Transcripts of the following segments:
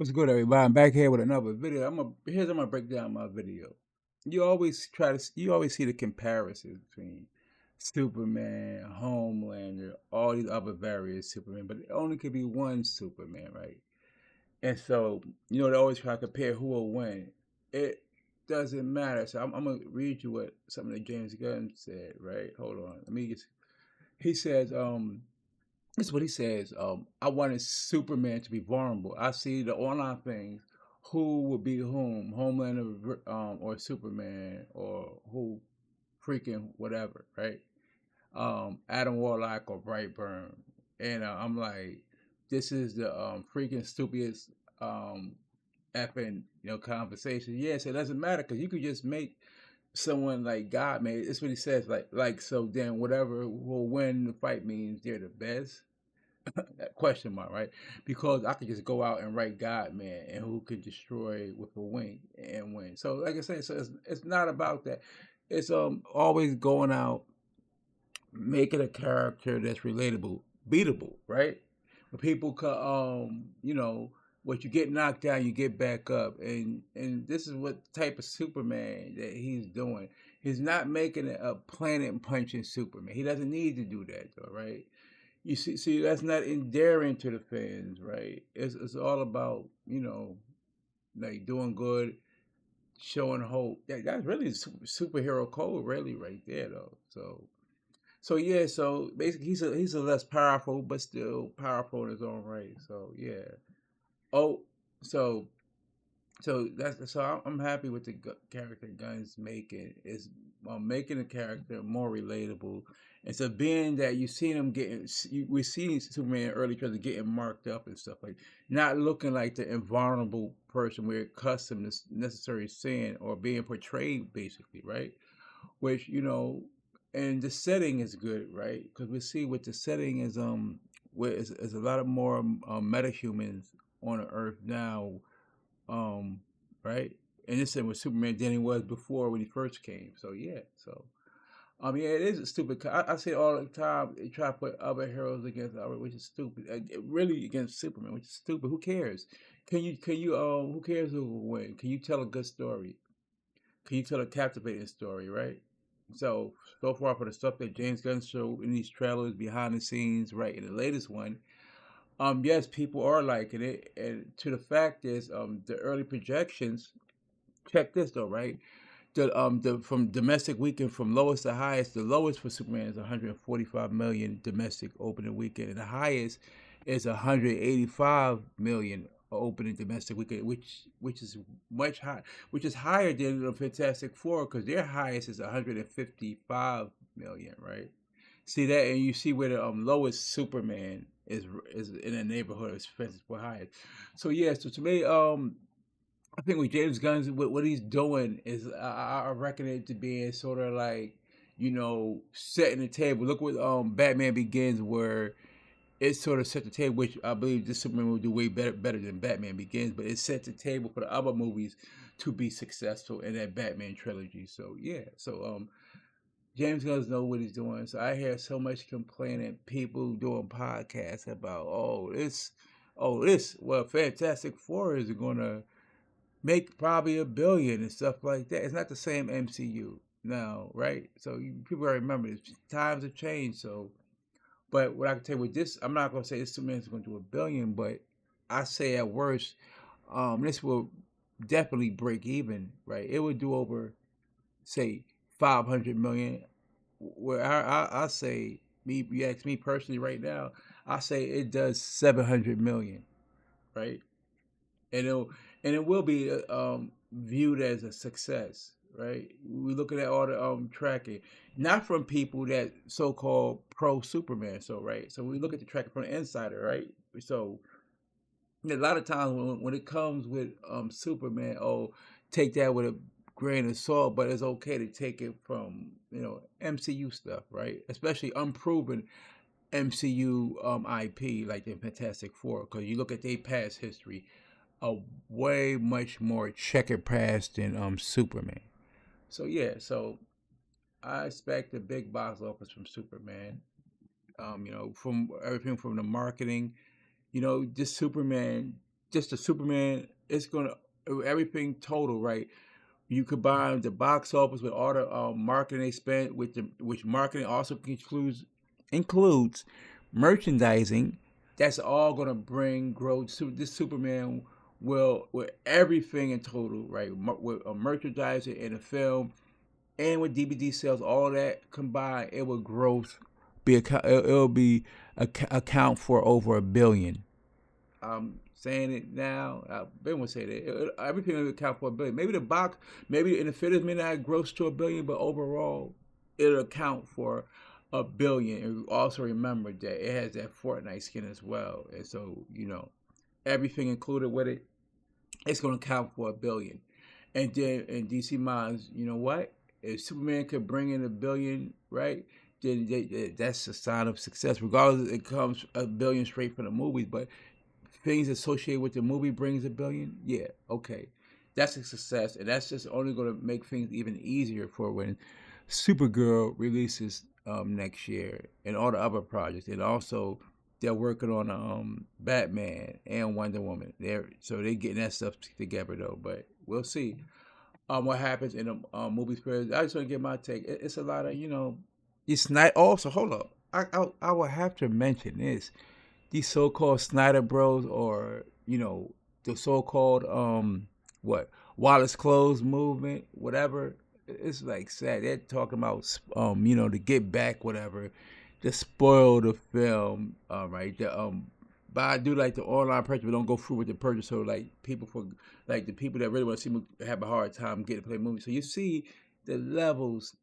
What's good, everybody? I'm back here with another video. I'm gonna break down my video. You always see the comparisons between Superman, Homelander, all these other various Superman, but it only could be one Superman, right? And so, they always try to compare who will win. It doesn't matter. So I'm gonna read you what something that James Gunn said, right? Hold on. Let me get. He says, this is what he says. I wanted Superman to be vulnerable. I see the online things. Who would be whom? Homelander or Superman or who freaking whatever, right? Adam Warlock or Brightburn. And I'm like, this is the freaking stupidest effing conversation. Yes, it doesn't matter because you could just make someone like God made. That's what he says. Like so. Then whatever will win the fight means they're the best. That question mark, right? Because I could just go out and write God Man and who could destroy with a wing and win. So like I said, so it's not about that. It's always going out, making a character that's relatable, beatable, right? Where people could what you get knocked down, you get back up, and this is what type of Superman that he's doing. He's not making a planet punching Superman. He doesn't need to do that though, right? You see, that's not endearing to the fans, right? It's all about like doing good, showing hope. That's really superhero code, really, right there, though. So yeah, so basically, he's a less powerful, but still powerful in his own right. So yeah. Oh, so I'm happy with the character Gunn's making. Is making the character more relatable. It's a being that you seen him getting. We seen Superman early trying to getting marked up and stuff like, not looking like the invulnerable person we're accustomed to necessarily seeing or being portrayed, basically, right? Which and the setting is good, right? Because we see what the setting is. Where is a lot of more metahumans on the Earth now, right? And this is with Superman than he was before when he first came. So yeah, yeah, it is a stupid. I say all the time they try to put other heroes against other, which is stupid. Really against Superman, which is stupid. Who cares? Can you who cares who will win? Can you tell a good story? Can you tell a captivating story, right? So far for the stuff that James Gunn showed in these trailers, behind the scenes, right, in the latest one, yes, people are liking it, and to the fact is, the early projections. Check this though, right? The from domestic weekend from lowest to highest, the lowest for Superman is 145 million domestic opening weekend, and the highest is 185 million opening domestic weekend, which is much high, which is higher than the Fantastic Four because their highest is 155 million, right? See that, and you see where the lowest Superman is in a neighborhood of Fantastic Four highest. So yeah, so to me, I think with James Gunn, what he's doing is I reckon it to be sort of like setting the table. Look what Batman Begins, where it sort of set the table, which I believe this Superman will do way better than Batman Begins, but it set the table for the other movies to be successful in that Batman trilogy. So yeah, so James Gunn knows what he's doing. So I hear so much complaining, people doing podcasts about well, Fantastic Four is gonna make probably a billion and stuff like that. It's not the same MCU now, right? So people gotta remember this. Times have changed. So, but what I can tell you with this, I'm not gonna say this Superman's going to do a billion, but I say at worst, this will definitely break even, right? It would do over, say, 500 million. Where I say me, you ask me personally right now, I say it does 700 million, right? and it'll and it will be viewed as a success, right? We're looking at all the tracking, not from people that so-called pro Superman. So right, so we look at the tracking from the insider, right? So a lot of times when it comes with Superman, oh, take that with a grain of salt, but it's okay to take it from MCU stuff, right? Especially unproven MCU IP like the Fantastic Four, because you look at their past history, a way much more checkered past than Superman. So yeah, so I expect a big box office from Superman. From everything from the marketing, this Superman. just the Superman. It's gonna everything total, right? You combine the box office with all the marketing they spent, with which marketing also includes merchandising. That's all gonna bring growth. So this Superman will, with everything in total, right? With merchandising and a film, and with DVD sales, all that combined, it will it'll be account for over $1 billion. I'm saying it now. I've been say that everything will account for $1 billion. Maybe the box, maybe in the fittest may not gross to $1 billion, but overall, it'll account for $1 billion. And also remember that it has that Fortnite skin as well, and so everything included with it, it's going to count for $1 billion. And then in DC minds, you know what? If Superman could bring in $1 billion, right? Then that's a sign of success. Regardless, it comes $1 billion straight from the movies, but things associated with the movie brings $1 billion. Yeah, okay, that's a success, and that's just only going to make things even easier for when Supergirl releases next year, and all the other projects, and also they're working on Batman and Wonder Woman. They're getting that stuff together though, but we'll see what happens in the movie space. I just want to get my take. It's a lot of It's not also hold up. I will have to mention this. These so-called Snyder Bros, or the so-called what Wallace Close movement, whatever. It's like sad. They're talking about to get back whatever, to spoil the film. Right. But I do like the online purchase, but don't go through with the purchase. So like the people that really want to see have a hard time getting to play movies. So you see the levels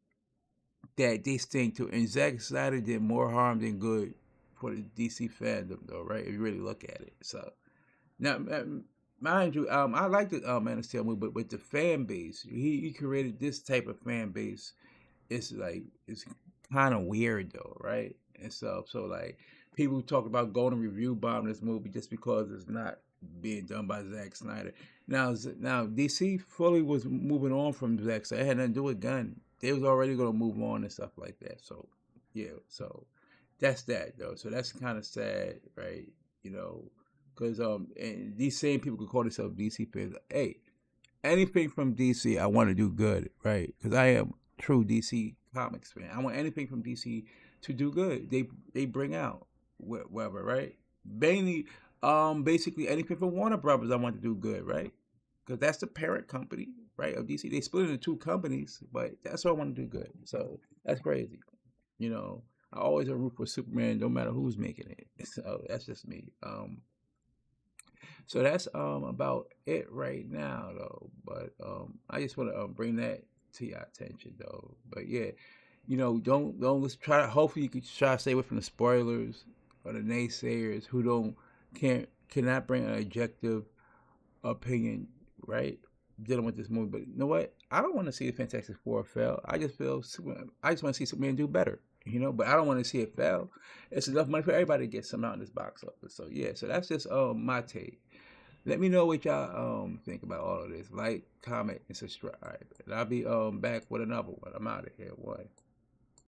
that they stink to, and Zack Snyder did more harm than good for the DC fandom, though, right? If you really look at it. So now, mind you, I like the Man of Steel movie, but with the fan base, he created this type of fan base. It's kind of weird, though, right? And so like people talk about going to review bomb this movie just because it's not being done by Zack Snyder. Now DC fully was moving on from Zack Snyder. It had nothing to do with Gunn. They was already going to move on and stuff like that. So yeah, so that's that though. So that's kind of sad, right? Because and these same people could call themselves DC fans. Hey, anything from DC, I want to do good, right? Because I am true DC comics fan. I want anything from DC to do good. They bring out whatever, right? Mainly, basically anything from Warner Brothers, I want to do good, right? Because that's the parent company, right, of DC. They split into two companies, but that's what I want to do good. So that's crazy, you know. I always root for Superman, no matter who's making it. So that's just me. So that's about it right now, though. But I just want to bring that to your attention, though. But yeah, don't let's try. Hopefully, you can try to stay away from the spoilers or the naysayers who cannot bring an objective opinion, right? Dealing with this movie. But you know what? I don't want to see the Fantastic Four fail. I just feel I just want to see Superman do better. But I don't want to see it fail. It's enough money for everybody to get some out in this box office. So yeah, so that's just my take. Let me know what y'all think about all of this. Like, comment, and subscribe. And I'll be back with another one. I'm out of here. One.